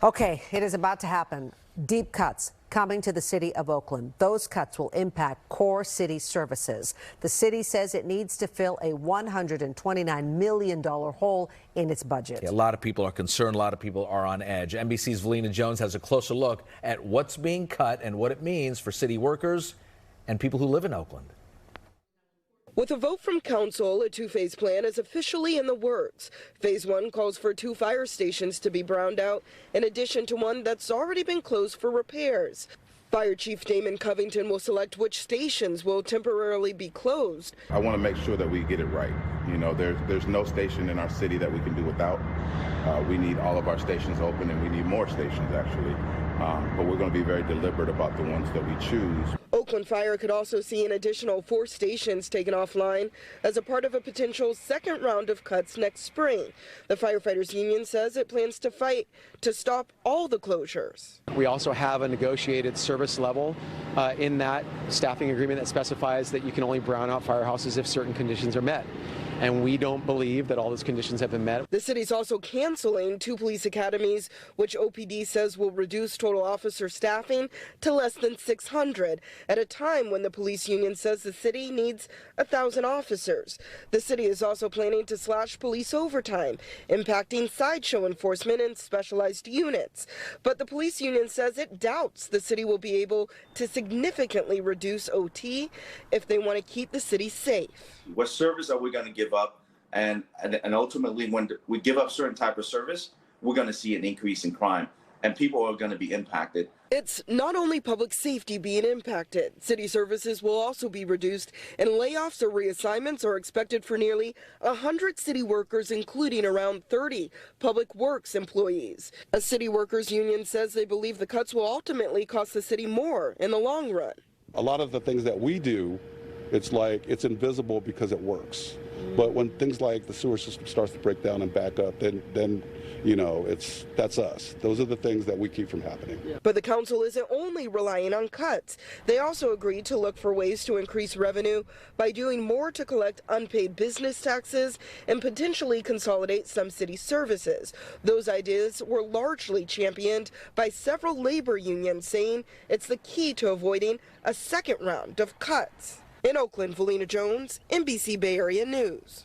Okay, it is about to happen. Deep cuts coming to the city of Oakland. Those cuts will impact core city services. The city says it needs to fill a $129 million hole in its budget. Yeah, a lot of people are concerned. A lot of people are on edge. NBC's Velena Jones has a closer look at what's being cut and what it means for city workers and people who live in Oakland. With a vote from council, a two-phase plan is officially in the works. Phase 1 calls for 2 fire stations to be browned out, in addition to one that's already been closed for repairs. Fire Chief Damon Covington will select which stations will temporarily be closed. I want to make sure that we get it right. You know, there's no station in our city that we can do without. We need all of our stations open, and we need more stations, actually. But we're going to be very deliberate about the ones that we choose. Oakland Fire could also see an additional 4 stations taken offline as a part of a potential second round of cuts next spring. The Firefighters Union says it plans to fight to stop all the closures. We also have a negotiated service level in that staffing agreement that specifies that you can only brown out firehouses if certain conditions are met. And we don't believe that all those conditions have been met. The city's also canceling 2 police academies, which OPD says will reduce total officer staffing to less than 600 at a time when the police union says the city needs 1,000 officers. The city is also planning to slash police overtime, impacting sideshow enforcement and specialized units. But the police union says it doubts the city will be able to significantly reduce OT if they want to keep the city safe. What service are we going to give up? And ultimately, when we give up certain type of service, we're going to see an increase in crime, and people are going to be impacted. It's not only public safety being impacted. City services will also be reduced, and layoffs or reassignments are expected for nearly 100 city workers, including around 30 public works employees. A city workers union says they believe the cuts will ultimately cost the city more in the long run. A lot of the things that we do, it's like it's invisible because it works. But when things like the sewer system starts to break down and back up, then you know, that's us. Those are the things that we keep from happening. But the council isn't only relying on cuts. They also agreed to look for ways to increase revenue by doing more to collect unpaid business taxes and potentially consolidate some city services. Those ideas were largely championed by several labor unions, saying it's the key to avoiding a second round of cuts. In Oakland, Velena Jones, NBC Bay Area News.